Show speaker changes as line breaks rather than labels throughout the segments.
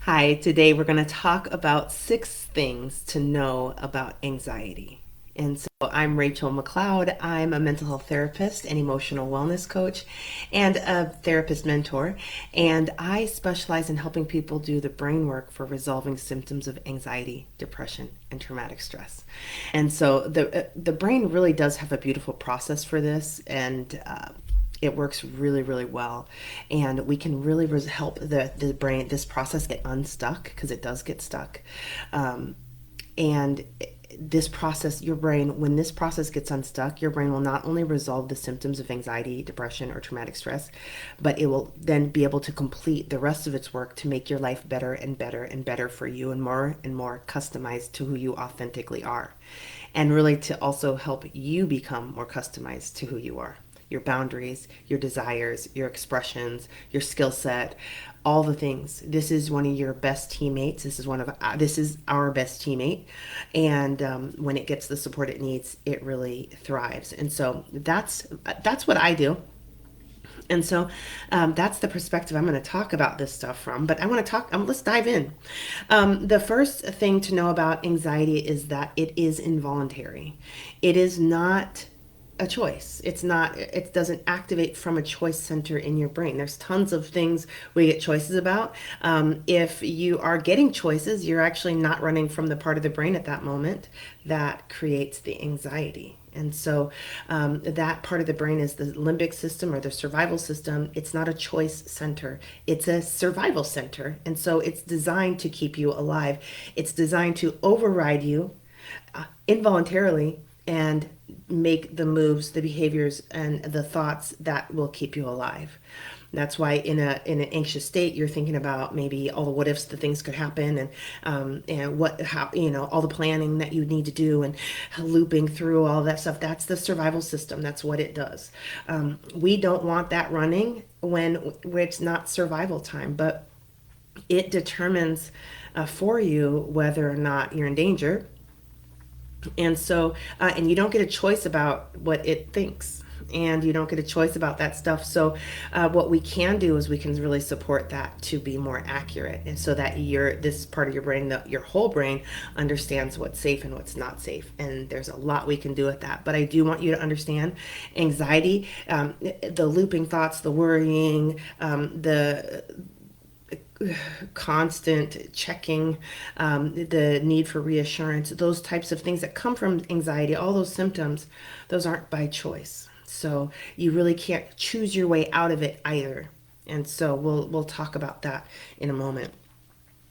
Hi, today we're going to talk about 6 things to know about anxiety. And so I'm Rachel McLeod. I'm a mental health therapist and emotional wellness coach and a therapist mentor. And I specialize in helping people do the brain work for resolving symptoms of anxiety, depression, and traumatic stress. And so the brain really does have a beautiful process for this. And it works really, really well, and we can really help the brain, this process, get unstuck, because it does get stuck. And this process, your brain, when this process gets unstuck, your brain will not only resolve the symptoms of anxiety, depression, or traumatic stress, but it will then be able to complete the rest of its work to make your life better and better and better for you, and more customized to who you authentically are, and really to also help you become more customized to who you are, your boundaries, your desires, your expressions, your skill set, all the things. This is one of your best teammates. This is our best teammate, and when it gets the support it needs, it really thrives. And so that's what I do. And so that's the perspective I'm going to talk about this stuff from. But I want to talk, let's dive in. The first thing to know about anxiety is that it is involuntary. It is not a choice. It doesn't activate from a choice center in your brain. There's tons of things we get choices about. If you are getting choices, you're actually not running from the part of the brain at that moment that creates the anxiety. And so that part of the brain is the limbic system, or the survival system. It's not a choice center, it's a survival center. And so it's designed to keep you alive. It's designed to override you involuntarily and make the moves, the behaviors, and the thoughts that will keep you alive. That's why in an anxious state, you're thinking about maybe all the what ifs, the things could happen, and what how all the planning that you need to do, and looping through all that stuff. That's the survival system. That's what it does. We don't want that running when it's not survival time, but it determines for you whether or not you're in danger. And so, and you don't get a choice about what it thinks, and you don't get a choice about that stuff. So what we can do is we can really support that to be more accurate, and so that this part of your brain, your whole brain, understands what's safe and what's not safe. And there's a lot we can do with that. But I do want you to understand anxiety, the looping thoughts, the worrying, the constant checking, the need for reassurance, those types of things that come from anxiety, all those symptoms, those aren't by choice. So you really can't choose your way out of it either. And so we'll talk about that in a moment.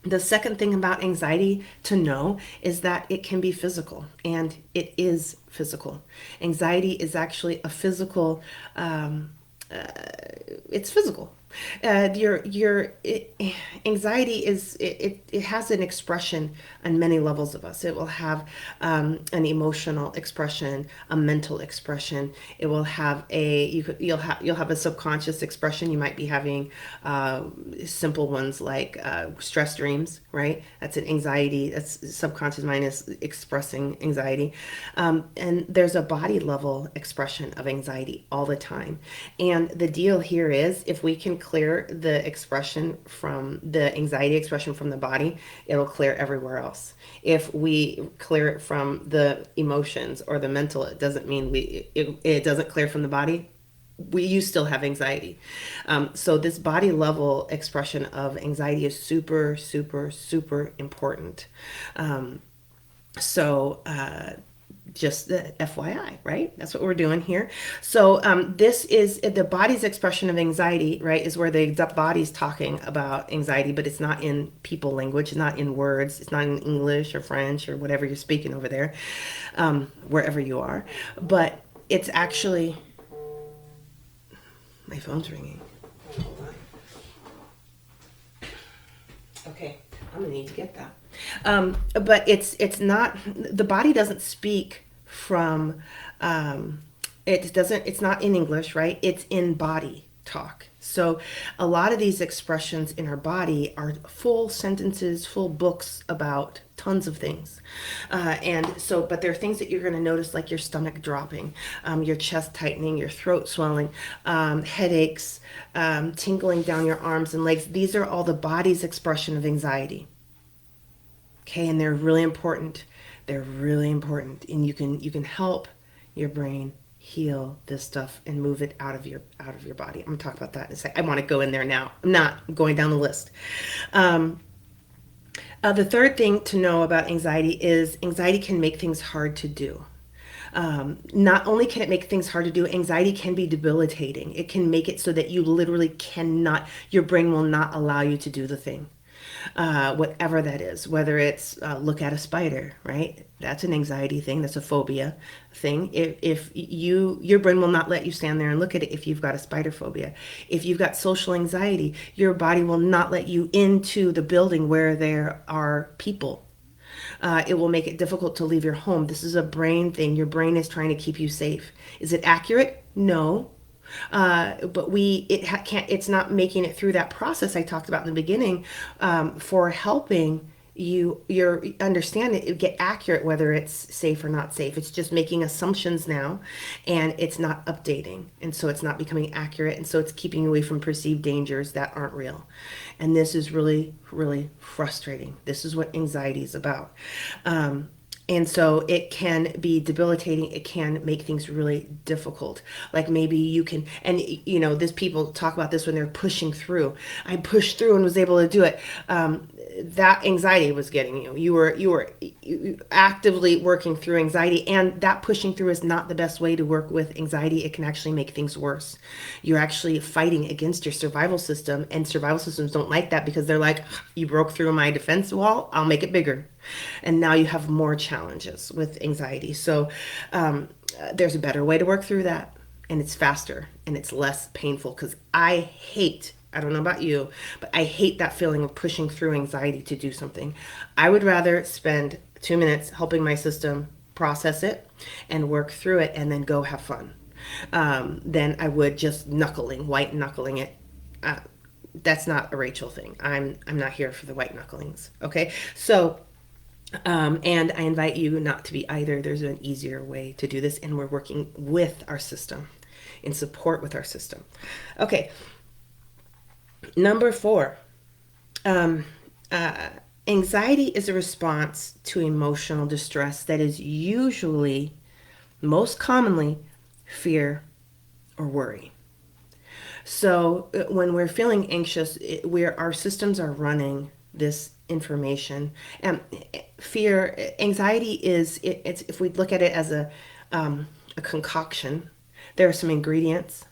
The second thing about anxiety to know is that it can be physical, and it is physical. Anxiety is actually a physical, it's physical. Anxiety it has an expression on many levels of us. It will have an emotional expression, a mental expression. It will have you'll have a subconscious expression. You might be having simple ones like stress dreams, right? That's an anxiety. That's subconscious mind is expressing anxiety, and there's a body level expression of anxiety all the time. And the deal here is, if we can clear the expression from the anxiety expression from the body, it'll clear everywhere else. If we clear it from the emotions or the mental, it doesn't mean it doesn't clear from the body. You still have anxiety. So this body level expression of anxiety is super, super, super important. So just the FYI, right? That's what we're doing here. So this is the body's expression of anxiety, right? Is where the body's talking about anxiety, but it's not in people language, it's not in words, it's not in English or French or whatever you're speaking over there, wherever you are. But it's actually, my phone's ringing. Hold on. Okay, I'm gonna need to get that. But it's not, the body doesn't speak from, it's not in English, right? It's in body. talk. So, a lot of these expressions in our body are full sentences, full books about tons of things. But there are things that you're going to notice, like your stomach dropping, your chest tightening, your throat swelling, headaches, tingling down your arms and legs. These are all the body's expression of anxiety. Okay, and they're really important. They're really important, and you can help your brain heal this stuff and move it out of your body. I'm gonna talk about that in a sec. I want to go in there now. I'm not going down the list. Um, the third thing to know about anxiety is anxiety can make things hard to do. Not only can it make things hard to do, anxiety can be debilitating. It can make it so that you literally cannot, your brain will not allow you to do the thing. Whatever that is, whether it's look at a spider, right? That's an anxiety thing. That's a phobia thing. If your brain will not let you stand there and look at it if you've got a spider phobia. If you've got social anxiety, your body will not let you into the building where there are people. It will make it difficult to leave your home. This is a brain thing. Your brain is trying to keep you safe. Is it accurate? No. But can't, it's not making it through that process I talked about in the beginning, for helping your understand it get accurate, whether it's safe or not safe. It's just making assumptions now, and it's not updating, and so it's not becoming accurate, and so it's keeping you away from perceived dangers that aren't real. And this is really, really frustrating. This is what anxiety is about. And so it can be debilitating. It can make things really difficult. Like maybe you can, and this people talk about this when they're pushing through. I pushed through and was able to do it. That anxiety was getting you. You were actively working through anxiety, and that pushing through is not the best way to work with anxiety. It can actually make things worse. You're actually fighting against your survival system, and survival systems don't like that because they're like, you broke through my defense wall, I'll make it bigger. And now you have more challenges with anxiety. So there's a better way to work through that, and it's faster and it's less painful, because I don't know about you, but I hate that feeling of pushing through anxiety to do something. I would rather spend 2 minutes helping my system process it and work through it and then go have fun, than I would just white knuckling it. That's not a Rachel thing. I'm not here for the white knucklings. Okay. So, and I invite you not to be either. There's an easier way to do this, and we're working with our system, in support with our system. Okay. Number 4, anxiety is a response to emotional distress that is usually, most commonly, fear or worry. So when we're feeling anxious, our systems are running this information. And anxiety it's if we look at it as a concoction, there are some ingredients,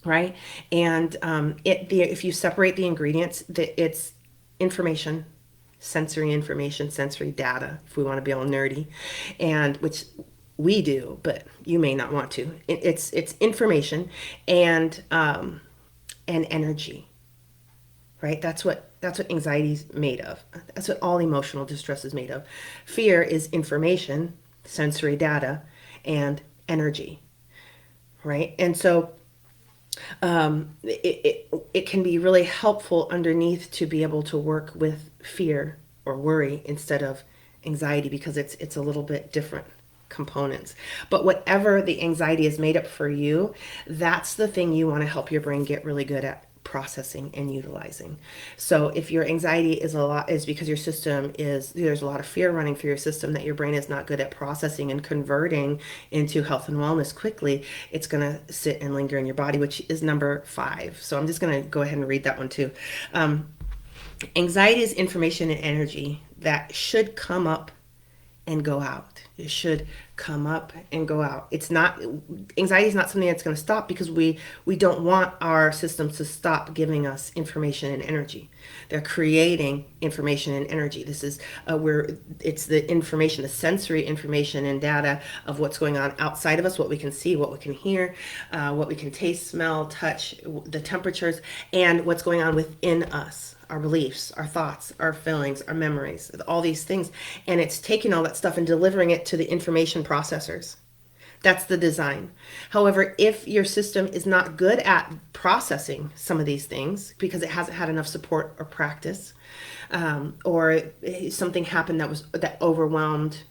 right? And if you separate the ingredients, it's information, sensory data, if we want to be all nerdy, and which we do, but you may not want to. It's information and energy, right? That's what anxiety is made of. That's what all emotional distress is made of. Fear is information, sensory data, and energy, right? And so it can be really helpful underneath to be able to work with fear or worry instead of anxiety, because it's a little bit different components. But whatever the anxiety is made up for you, that's the thing you want to help your brain get really good at processing and utilizing. So if your anxiety is because your system there's a lot of fear running through your system that your brain is not good at processing and converting into health and wellness quickly, it's going to sit and linger in your body, which is number 5. So I'm just going to go ahead and read that one too. Anxiety is information and energy that should come up and go out. It should come up and go out. Anxiety is not something that's going to stop, because we don't want our systems to stop giving us information and energy. They're creating information and energy. This is it's the information, the sensory information and data of what's going on outside of us, what we can see, what we can hear, what we can taste, smell, touch, the temperatures, and what's going on within us. Our beliefs, our thoughts, our feelings, our memories, all these things. And it's taking all that stuff and delivering it to the information processors. That's the design. However, if your system is not good at processing some of these things because it hasn't had enough support or practice, or something happened that overwhelmed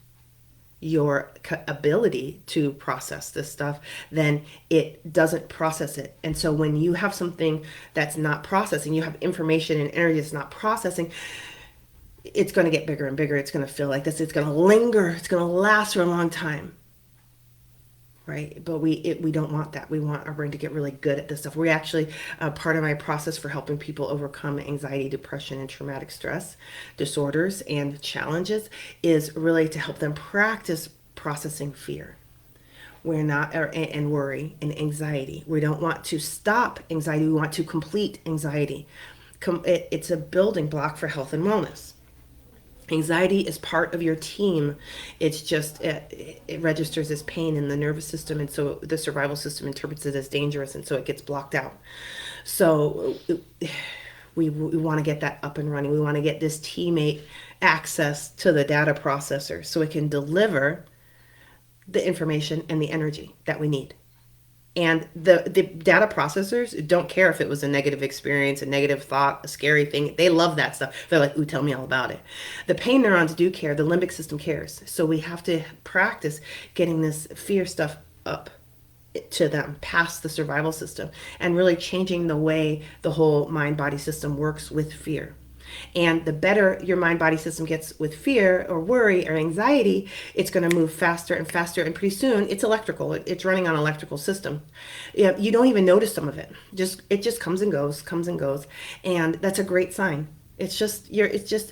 your ability to process this stuff, then it doesn't process it. And so when you have something that's not processing, you have information and energy that's not processing, it's going to get bigger and bigger. It's going to feel like this. It's going to linger. It's going to last for a long time. Right, but we don't want that. We want our brain to get really good at this stuff. We actually, part of my process for helping people overcome anxiety, depression, and traumatic stress disorders and challenges is really to help them practice processing fear. We're not, and worry and anxiety. We don't want to stop anxiety. We want to complete anxiety. It's a building block for health and wellness. Anxiety is part of your team. It's just, it registers as pain in the nervous system, and so the survival system interprets it as dangerous, and so it gets blocked out. So we want to get that up and running. We want to get this teammate access to the data processor so it can deliver the information and the energy that we need. And the data processors don't care if it was a negative experience, a negative thought, a scary thing. They love that stuff. They're like, ooh, tell me all about it. The pain neurons do care. The limbic system cares. So we have to practice getting this fear stuff up to them past the survival system and really changing the way the whole mind-body system works with fear. And the better your mind body system gets with fear or worry or anxiety, it's going to move faster and faster. And pretty soon it's electrical. It's running on an electrical system. You don't even notice some of it. It just comes and goes, comes and goes. And that's a great sign. It's just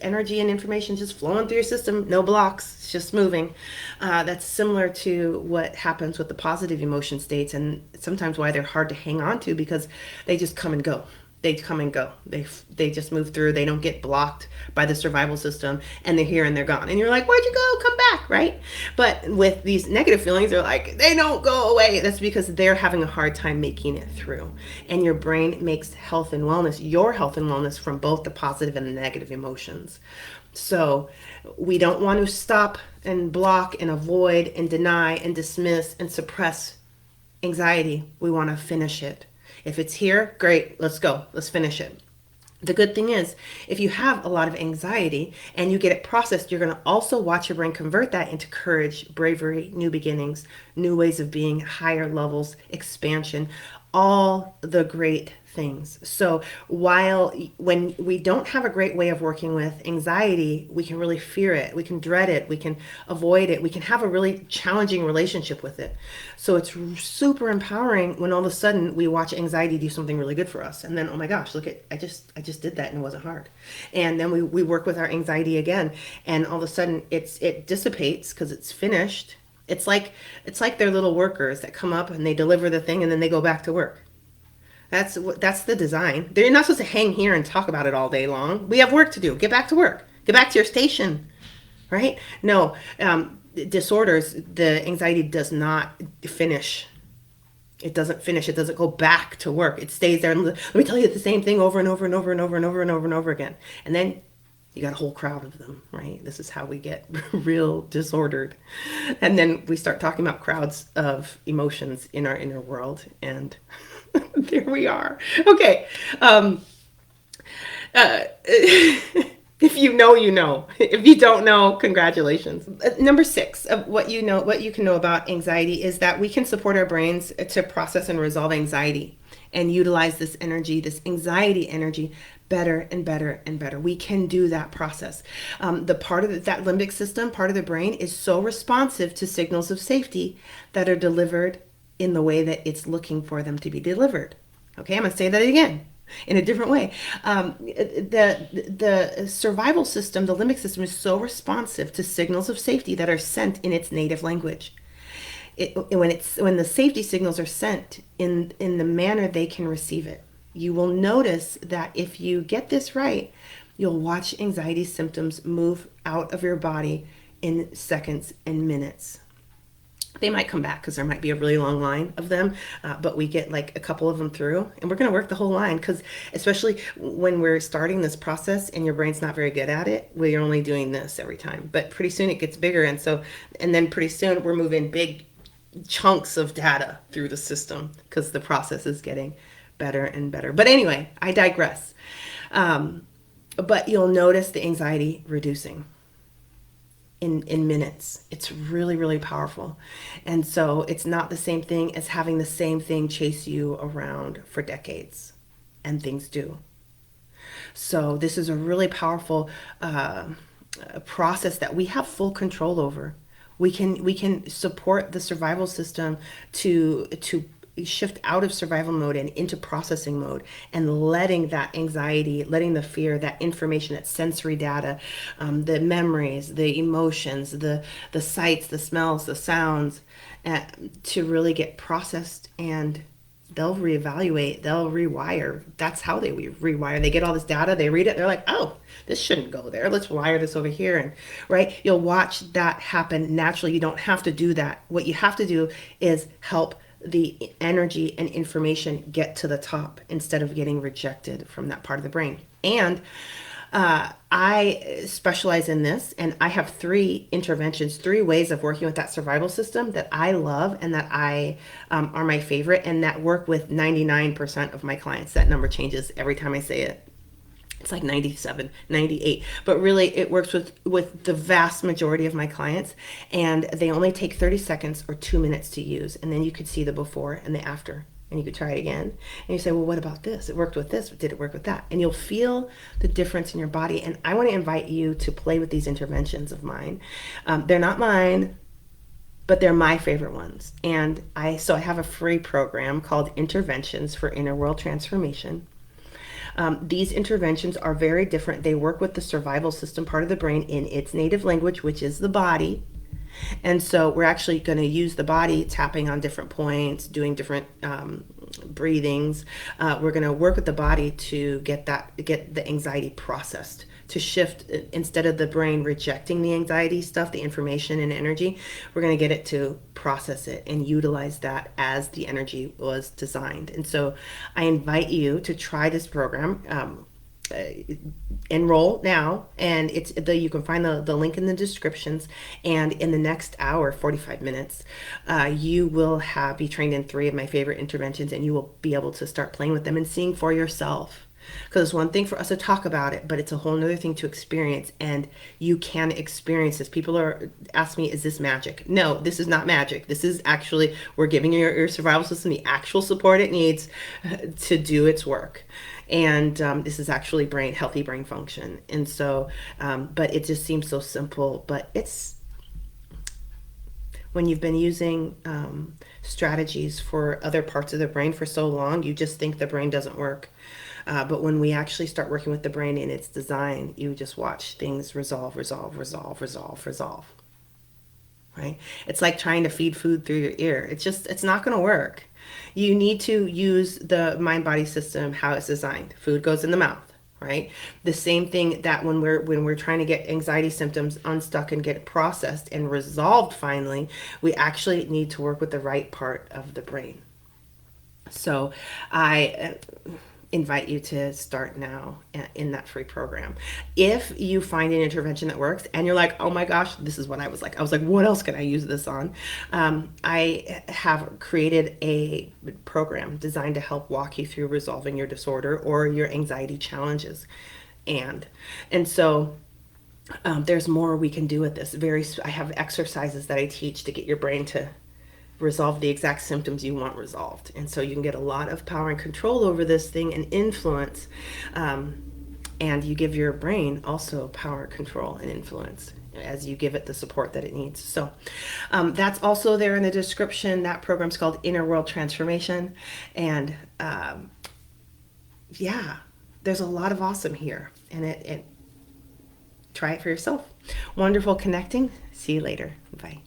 energy and information just flowing through your system. No blocks. It's just moving. That's similar to what happens with the positive emotion states, and sometimes why they're hard to hang on to, because they just come and go. They come and go. They just move through. They don't get blocked by the survival system, and they're here and they're gone. And you're like, where'd you go? Come back, right? But with these negative feelings, they're like, they don't go away. That's because they're having a hard time making it through. And your brain makes your health and wellness from both the positive and the negative emotions. So we don't want to stop and block and avoid and deny and dismiss and suppress anxiety. We want to finish it. If it's here, great, let's go. Let's finish it. The good thing is, if you have a lot of anxiety and you get it processed, you're going to also watch your brain convert that into courage, bravery, new beginnings, new ways of being, higher levels, expansion, all the great things. So when we don't have a great way of working with anxiety, we can really fear it. We can dread it. We can avoid it. We can have a really challenging relationship with it. So it's super empowering when all of a sudden we watch anxiety do something really good for us. And then, oh my gosh, look I just did that and it wasn't hard. And then we work with our anxiety again. And all of a sudden it dissipates because it's finished. It's like they're little workers that come up and they deliver the thing and then they go back to work. That's the design. They're not supposed to hang here and talk about it all day long. We have work to do. Get back to work. Get back to your station, right? No, disorders, the anxiety does not finish. It doesn't finish. It doesn't go back to work. It stays there. And let me tell you the same thing over and over and over and over and over and over and over again. And then you got a whole crowd of them, right? This is how we get real disordered. And then we start talking about crowds of emotions in our inner world. And there we are. Okay. If you know, you know. If you don't know, congratulations. Number 6 of what you can know about anxiety is that we can support our brains to process and resolve anxiety and utilize this energy, this anxiety energy, better and better and better. We can do that process. The part of that limbic system, part of the brain, is so responsive to signals of safety that are delivered in the way that it's looking for them to be delivered. Okay, I'm going to say that again in a different way. The survival system, the limbic system, is so responsive to signals of safety that are sent in its native language. When the safety signals are sent in the manner they can receive it, you will notice that if you get this right, you'll watch anxiety symptoms move out of your body in seconds and minutes. They might come back because there might be a really long line of them, but we get like a couple of them through, and we're going to work the whole line, because especially when we're starting this process and your brain's not very good at it, we're only doing this every time. But pretty soon it gets bigger, and then pretty soon we're moving big chunks of data through the system because the process is getting better and better. But anyway, I digress. But you'll notice the anxiety reducing in minutes. It's really, really powerful. And so it's not the same thing as having the same thing chase you around for decades. And things do. So this is a really powerful process that we have full control over. We can support the survival system to shift out of survival mode and into processing mode, and letting that anxiety, letting the fear, that information, that sensory data, the memories, the emotions, the sights, the smells, the sounds, to really get processed, and they'll reevaluate, they'll rewire. That's how they rewire. They get all this data, they read it, they're like, oh, this shouldn't go there. Let's wire this over here. And right, you'll watch that happen naturally. You don't have to do that. What you have to do is help the energy and information get to the top instead of getting rejected from that part of the brain. And I specialize in this, and I have three interventions, three ways of working with that survival system that I love and that I are my favorite, and that work with 99% of my clients. That number changes every time I say it. It's like 97, 98, but really it works with the vast majority of my clients, and they only take 30 seconds or 2 minutes to use. And then you could see the before and the after, and you could try it again. And you say, well, what about this? It worked with this, but did it work with that? And you'll feel the difference in your body. And I want to invite you to play with these interventions of mine. They're not mine, but they're my favorite ones. And I have a free program called Interventions for Inner World Transformation. These interventions are very different. They work with the survival system part of the brain in its native language, which is the body. And so we're actually going to use the body, tapping on different points, doing different breathings. We're going to work with the body to get the anxiety processed, to shift. Instead of the brain rejecting the anxiety stuff, the information and energy, we're going to get it to process it and utilize that as the energy was designed. And so I invite you to try this program. Enroll now, and you can find the link in the descriptions. And in the next hour, 45 minutes, you will be trained in three of my favorite interventions, and you will be able to start playing with them and seeing for yourself. Because it's one thing for us to talk about it, but it's a whole other thing to experience. And you can experience this. People are asking me, is this magic? No, this is not magic. This is actually, we're giving your survival system the actual support it needs to do its work. And this is actually healthy brain function. And so, but it just seems so simple. But it's, when you've been using strategies for other parts of the brain for so long, you just think the brain doesn't work. But when we actually start working with the brain in its design, you just watch things resolve. Right? It's like trying to feed food through your ear. It's not going to work. You need to use the mind-body system how it's designed. Food goes in the mouth, right? The same thing that when we're trying to get anxiety symptoms unstuck and get processed and resolved finally, we actually need to work with the right part of the brain. So I invite you to start now in that free program. If you find an intervention that works and you're like, oh my gosh, this is what I was like, what else can I use this on? I have created a program designed to help walk you through resolving your disorder or your anxiety challenges. And so there's more we can do with this. I have exercises that I teach to get your brain to resolve the exact symptoms you want resolved. And so you can get a lot of power and control over this thing and influence. And you give your brain also power, control, and influence as you give it the support that it needs. So that's also there in the description. That program's called Inner World Transformation. And there's a lot of awesome here. And try it for yourself. Wonderful connecting. See you later. Bye.